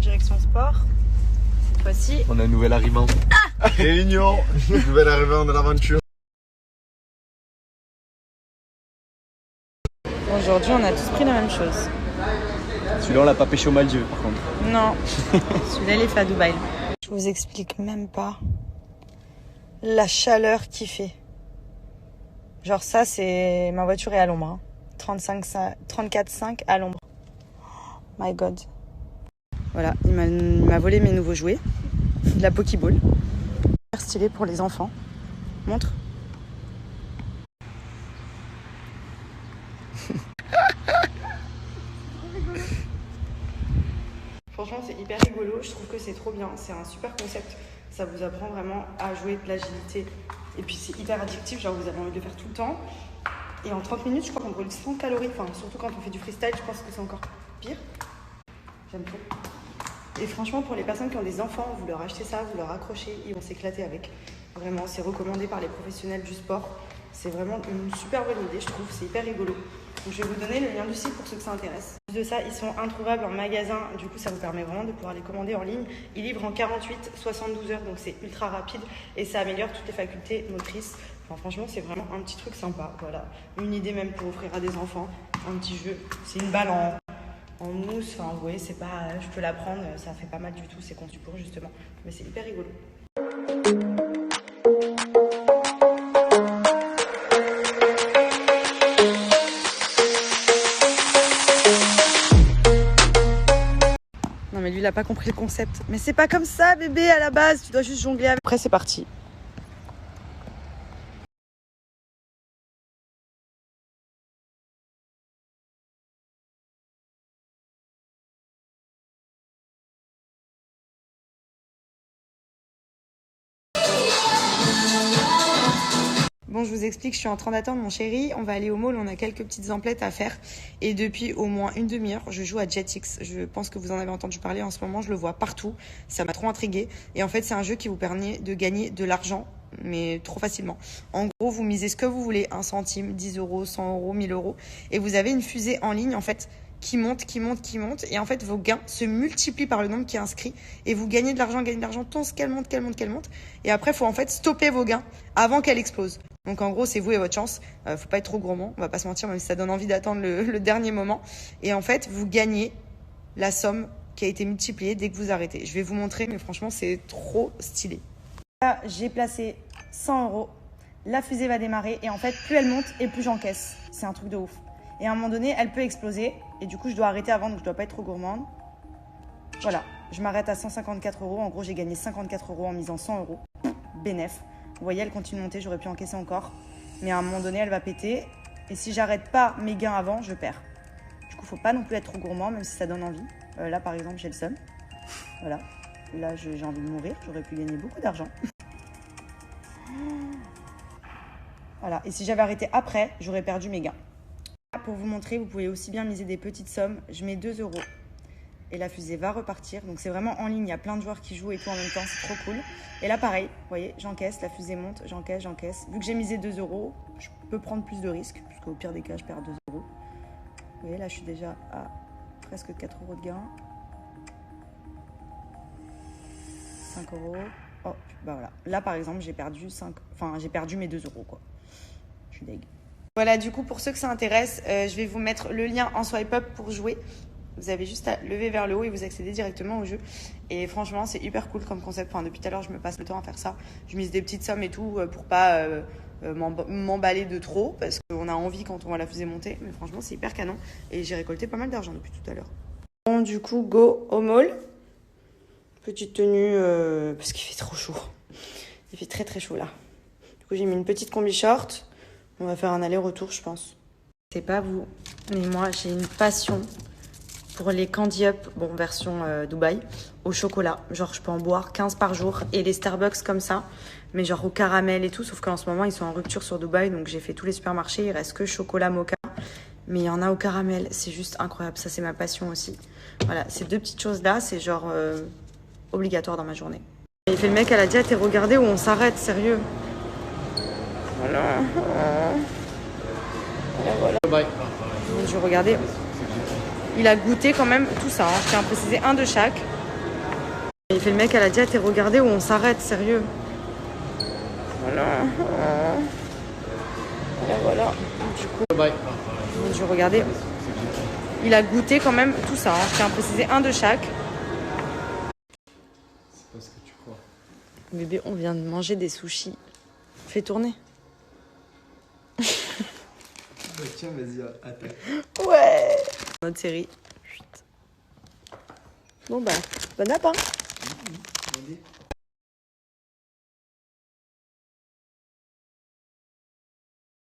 direction sport. Cette fois-ci. On a un nouvel arrivant. Réunion, nouvel arrivant de l'aventure. Aujourd'hui, on a tous pris la même chose. Celui-là, on l'a pas pêché au Maldives, par contre. Non, celui-là, il est fait à Dubaï. Je vous explique même pas la chaleur qu'il fait. Genre ça, c'est... Ma voiture est à l'ombre. Hein. 34,5 à l'ombre. Oh my God. Voilà, il m'a volé mes nouveaux jouets. De la Pokéball. Super stylé pour les enfants. Montre. Franchement, c'est hyper rigolo. Je trouve que c'est trop bien. C'est un super concept. Ça vous apprend vraiment à jouer de l'agilité. Et puis, c'est hyper addictif. Genre, vous avez envie de le faire tout le temps. Et en 30 minutes, je crois qu'on brûle 100 calories. Enfin, surtout quand on fait du freestyle, je pense que c'est encore pire. J'aime trop. Et franchement, pour les personnes qui ont des enfants, vous leur achetez ça, vous leur accrochez, ils vont s'éclater avec. Vraiment, c'est recommandé par les professionnels du sport. C'est vraiment une super bonne idée, je trouve. C'est hyper rigolo. Donc, je vais vous donner le lien du site pour ceux que ça intéresse. En plus de ça, ils sont introuvables en magasin. Du coup, ça vous permet vraiment de pouvoir les commander en ligne. Ils livrent en 48-72 heures, donc c'est ultra rapide. Et ça améliore toutes les facultés motrices. Enfin, franchement, c'est vraiment un petit truc sympa. Voilà, une idée même pour offrir à des enfants. Un petit jeu. C'est une balle en mousse. Enfin, vous voyez, c'est pas... Je peux la prendre, ça fait pas mal du tout. C'est conçu pour, justement. Mais c'est hyper rigolo. Non mais lui il a pas compris le concept. Mais c'est pas comme ça bébé à la base, tu dois juste jongler avec. Après c'est parti. Bon, je vous explique, je suis en train d'attendre mon chéri. On va aller au mall, on a quelques petites emplettes à faire. Et depuis au moins une demi-heure, je joue à Jetix. Je pense que vous en avez entendu parler en ce moment, je le vois partout. Ça m'a trop intriguée. Et en fait, c'est un jeu qui vous permet de gagner de l'argent, mais trop facilement. En gros, vous misez ce que vous voulez, 1 centime, 10 euros, 100 euros, 1000 euros. Et vous avez une fusée en ligne, en fait, qui monte. Et en fait, vos gains se multiplient par le nombre qui est inscrit. Et vous gagnez de l'argent tant qu'elle monte. Et après, il faut en fait stopper vos gains avant qu'elle explose. Donc en gros, c'est vous et votre chance. Faut pas être trop gourmand, on va pas se mentir, même si ça donne envie d'attendre le dernier moment. Et en fait, vous gagnez la somme qui a été multipliée dès que vous arrêtez. Je vais vous montrer, mais franchement, c'est trop stylé. Là, j'ai placé 100 euros. La fusée va démarrer et en fait, plus elle monte et plus j'encaisse. C'est un truc de ouf. Et à un moment donné, elle peut exploser. Et du coup, je dois arrêter avant, donc je dois pas être trop gourmande. Voilà, je m'arrête à 154 euros. En gros, j'ai gagné 54 euros en misant 100 euros. Bénef. Vous voyez, elle continue de monter, j'aurais pu encaisser encore. Mais à un moment donné, elle va péter. Et si j'arrête pas mes gains avant, je perds. Du coup, faut pas non plus être trop gourmand, même si ça donne envie. Là, par exemple, j'ai le seum. Voilà. Là, j'ai envie de mourir. J'aurais pu gagner beaucoup d'argent. Voilà. Et si j'avais arrêté après, j'aurais perdu mes gains. Pour vous montrer, vous pouvez aussi bien miser des petites sommes. Je mets 2 euros. Et la fusée va repartir. Donc c'est vraiment en ligne, il y a plein de joueurs qui jouent et tout en même temps, c'est trop cool. Et là pareil, vous voyez, j'encaisse, la fusée monte, j'encaisse. Vu que j'ai misé 2 euros, je peux prendre plus de risques, puisqu'au pire des cas, je perds 2 euros. Vous voyez, là je suis déjà à presque 4 euros de gain. 5 euros. Oh, bah voilà. Là par exemple, j'ai perdu mes 2 euros quoi. Je suis deg. Voilà, du coup, pour ceux que ça intéresse, je vais vous mettre le lien en swipe up pour jouer. Vous avez juste à lever vers le haut et vous accédez directement au jeu. Et franchement, c'est hyper cool comme concept. Enfin, depuis tout à l'heure, je me passe le temps à faire ça. Je mise des petites sommes et tout pour pas m'emballer de trop parce qu'on a envie quand on voit la fusée monter. Mais franchement, c'est hyper canon. Et j'ai récolté pas mal d'argent depuis tout à l'heure. Bon, du coup, go au mall. Petite tenue parce qu'il fait trop chaud. Il fait très très chaud là. Du coup, j'ai mis une petite combi short. On va faire un aller-retour, je pense. C'est pas vous, mais moi, j'ai une passion pour les Candy Up, bon, version Dubaï, au chocolat. Genre, je peux en boire 15 par jour. Et les Starbucks comme ça, mais genre au caramel et tout. Sauf qu'en ce moment, ils sont en rupture sur Dubaï. Donc, j'ai fait tous les supermarchés. Il reste que chocolat mocha. Mais il y en a au caramel. C'est juste incroyable. Ça, c'est ma passion aussi. Voilà, ces 2 petites choses-là, c'est genre obligatoire dans ma journée. Et il fait le mec à la diète et regardez où on s'arrête, sérieux. Voilà. Voilà. Bye. Je regardais. Il a goûté quand même tout ça. Hein. Je tiens à préciser un de chaque. Il fait le mec à la diète et regardez où on s'arrête, sérieux. Voilà. Voilà. Du coup, mon Dieu, regardez. Il a goûté quand même tout ça. Je tiens à préciser un de chaque. C'est pas ce que tu crois. Bébé, on vient de manger des sushis. Fais tourner. Tiens, vas-y, attaque. Ouais. Notre série. Bon bah, bon app, hein.